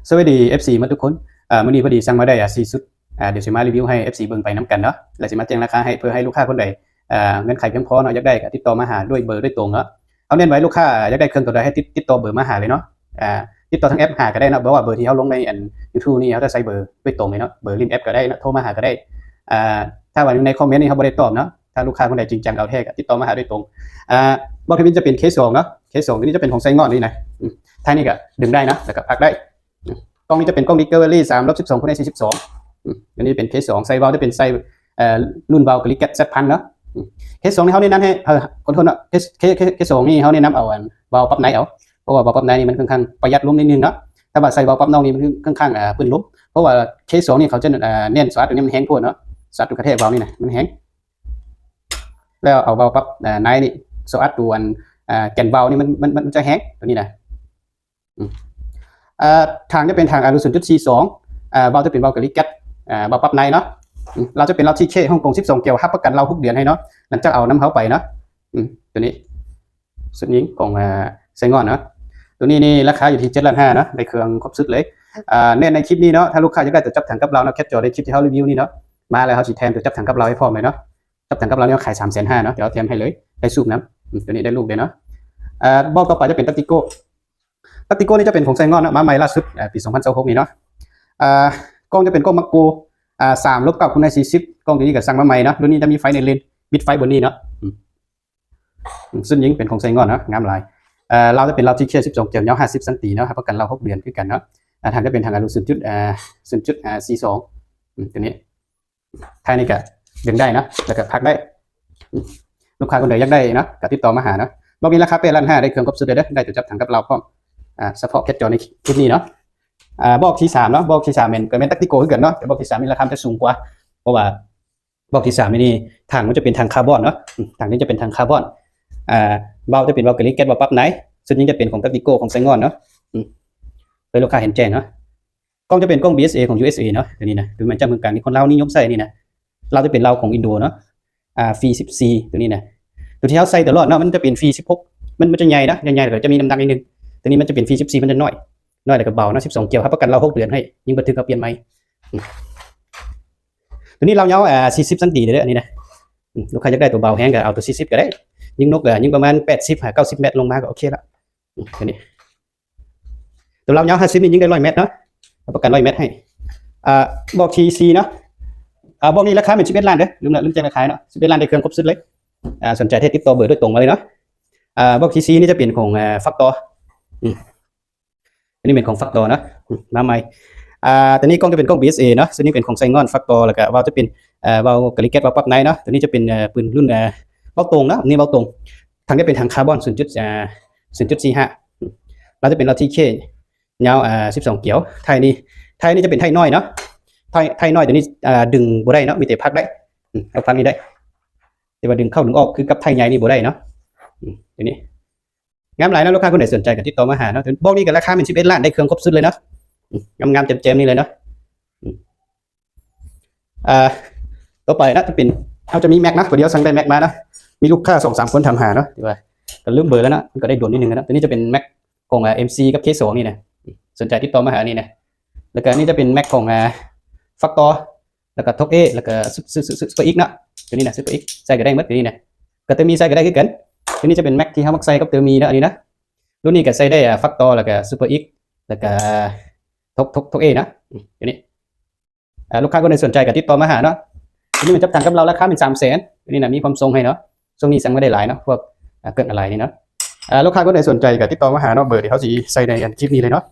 สวัสดี FC มาทุกคนมื้อนี้พอดีสั่งมาได้4ชุดเดี๋ยวสิมารีวิวให้ FC เบิ่งไปนํกันเนาะแล้วสิมาแจ้งราคาให้เพื่อให้ลูกค้าคนใดเงินไขเพียงพอเนาะอยากได้ก็ติดต่อมาหาด้วยเบอร์ด้วยตรงเนาะเอาเน้นไว้ลูกค้าอยากได้เครื่องตัวใดให้ติดต่อเบอร์มาหาเลยเนาะติดต่อทางแอปหาก็ได้เนาะเพราะว่าเบอร์ที่เฮาลงในYouTube นี่เฮาจะใส่เบอร์ด้วยตรงเลยเนาะเบอร์ริมแอปก็ได้เนาะโทรมาหาก็ได้ถ้าว่าในคอมเมนต์นี่เฮาบ่ได้ตอบเนาะถ้าลูกค้าคนใดจริงจังเอาแท้ก็ติดต่อมาหาโดยตรงบอกที่มันจะเป็นเคส2เนาะเคส2ตัวนี้จะเป็นของไซงอนนี่นะท้ายนี่ก็ดึงได้นะแล้วก็พักได้กล้องนี้จะเป็นกล้อง Discovery 3/12คูณ42อันนี้เป็นเคส2ไซส์วาล์วจะเป็นไซส์รุ่นวาล์วกลิกเก็ต Z1000 เนาะเคส2นี่เขาแนะนำให้คนเนาะเคส2นี่เขาแนะนำเอาวาล์วปั๊บไนท์เอาเพราะว่าวาล์วปั๊บไนท์นี่มันค่อนข้างประหยัดลมนิดนึงเนาะแต่ว่าไซส์วาล์วปั๊บนอกนี่มันค่อนข้างปืนลมเพราะว่าเคส2นี่เขาจะเน้นสวัสดตัวนี้มันแห้งโคตรเนาะสวัสดตัวกระเทศวาล์วนี่นะมันแห้งแล้วเอาวาล์วปั๊บไนท์นี่สวัสดตัวแกนวาล์วนี่มันจะแห้งตัวนี้นะทางจะเป็นทางอลู 0.42วาล์วจะเป็นวาล์วกลิกเก็ตวาล์วปั๊บไนท์เนาะเราจะเป็นเราที่เคฮ่องกง12เกี่ยวรับประกันเรา6เดือนให้เนาะหลังจากเอาน้ำเขาไปเนาะตัวนี้สุดยิงของไซงอนเนาะตัวนี้นี่ราคาอยู่ที่7.5 ล้านเนาะในเครื่องครบสุดเลยเน้นในคลิปนี้เนาะถ้าลูกค้าอยากได้ตัวจับถังกับเราเนาะแคปจอในคลิปที่เขารีวิวนี่เนาะมาแล้วเขาสิแถมตัวจับถังกับเราให้พร้อมเลยเนาะจับถังกับเราเนี่ยขาย 350,000 เนาะเดี๋ยวแถมให้เลยได้สูบน้ำตัวนี้ได้ลูกเลยเนาะบอกต่อไปจะเป็นตักติโก้นี่จะเป็นของไซงอนเนาะมาใหม่ล่าสุดปี2026นี่เนาะกล้องจะเป็นกล้องมักโก3/9คูณ40กล้องตัวนี้ก็สั่งมาใหม่เนาะรุ่นนี้จะมีไฟในเลนบิดไฟบนนี้เนาะซึ่งยิงเป็นของไซงอนเนาะงามหลายเราจะเป็นเราที่เค12เกี่ยวยาว50 ซนเนาะประกันเรา6เดือนคือกันเนาะทางจะเป็นทางอลู0.42ตัวนี้ท้ายนี่ก็ดึงได้นะแล้วก็พักได้ลูกค้าคนใดอยากได้นะก็ติดต่อมาหาเนาะบอกนี้ราคา8.5 ล้านได้เครื่องครบสุดเลยได้ตัวจับถังกับเราพร้อมเฉพาะแคปจอในคลิปนี้เนาะบอกที่3เนาะบอกที่3เป็นตักติโก้คือกันเนาะแต่บอกที่3นี่ราคาจะสูงกว่าเพราะว่าบอกที่3นี่ทางมันจะเป็นทางคาร์บอนเนาะทางนี้จะเป็นทางคาร์บอนเบาจะเป็นเบากลิกเก็ตเบาปั๊บไนท์ซึ่งนี้จะเป็นของตักติโก้ของไซงอนเนาะเป็นลูกค้าเห็นแจ้งเนาะกล้องจะเป็นกล้อง BSA ของ USA เนาะตัวนี้นะหรือมันจะเมืองกลางนี่คนเรานิยมใส่นี่นะเราจะเป็นเราของอินโดเนาะฟี14ตัวนี้นะตัวที่เขาใส่ตลอดเนาะมันจะเป็นฟี16มันจะใหญ่นะใหญ่ๆแต่จะมีน้ำหนักนิดนึงตัวนี้มันจะเป็นฟี14มันจะน้อยแต่ก็เบานะ12เกี่ยวครับประกันเรา6เดือนให้ยิ่งบันทึกกับเปลี่ยนใหม่ตัวนี้เราเนาะ40 ซนเลยอันนี้นะลูกค้าอยากได้ตัวเบาแห้งก็เอาตัว40ก็ได้ยิ่งนกยิ่งประมาณ80-90 เมตรลงมาก็โอเคละตัวนี้ตัวเราเนาะ50นี่ยิ่งได้100 เมตรเนาะประกัน100 เมตรให้บอก TC เนาะบอกนี้ราคาเป็น11 ล้านเด้อลืมแจ้งราคาเนาะ11 ล้านได้เครื่องครบสุดเลยสนใจติดต่อเบอร์โดยตรงมาเลยเนาะบอก TC นี่จะเป็นของฟักตออันนี้เป็นของฟักตอนะมาใหม่ตัวนี้กล้องจะเป็นกล้อง BSA เนาะตัวนี้เป็นของไซงอนฟักตอแล้วก็วาล์วจะเป็นวาล์วกลิกเก็ตวาล์วปั๊บไนท์เนาะตัวนี้จะเป็นปืนรุ่นวาล์วตรงนะนี่วาล์วตรงทางนี้เป็นทางคาร์บอน 0.45 เราจะเป็นเราที่เคยาว12เกี่ยวไทยนี่จะเป็นไทยน้อยเนาะไทยน้อยตัวนี้ดึงบ่ได้เนาะมีแต่พักได้เอาพักนี้ได้แต่ว่าดึงเข้าดึงออกคือกับไทยใหญ่นี่บ่ได้เนาะตัวนี้งามหลายนะลูกค้าคนไหนสนใจก็ติดต่อมาหาเนาะบอกนี่กับราคาเป็น11 ล้านได้เครื่องครบสุดเลยเนาะงามๆเต็มๆนี่เลยเนาะต่อไปนะจะเป็นเขาจะมีแม็กนะตัวเดียวสั่งได้แม็กมานะมีลูกค้า 2-3 คนทำหาเนาะดีว่าก็ลืมเบอร์แล้วนะมันก็ได้ด่วนนิดนึงนะตัวนี้จะเป็นแม็กของMC กับ K2 นี่นะสนใจติดต่อมาหานี่นะแล้วก็นี่จะเป็นแม็กของฟักตอแล้วก็ท็อกเอแล้วก็ซุปเปอร์อีกนะตัวนี้นะซุปเปอร์อีกใส่ก็ได้หมดตัวนี้นะก็จะมีใส่ก็ได้คือกันตัวนี้จะเป็นแม็กที่เขามักใส่กับเตอร์มีนะอันนี้นะรุ่นนี้ก็ใส่ได้ฟักตอแล้วก็ซุปเปอร์อีกแล้วก็ท็อกเอนะตัวนี้ลูกค้าคนไหนสนใจก็ติดต่อมาหาเนาะตัวนี้มันจับตังกับเราราคาเป็น300,000ตัวนี้นะมีความทรงให้เนาะทรงนี้สั่งไม่ได้หลายเนาะพวกเกินอะไรนี่เนาะลูกค้าคนไหนสนใจก็ติดต่อมาหาเนาะเบอร์ที่เขาจะใส่ในคลิปนี้เลยเนาะ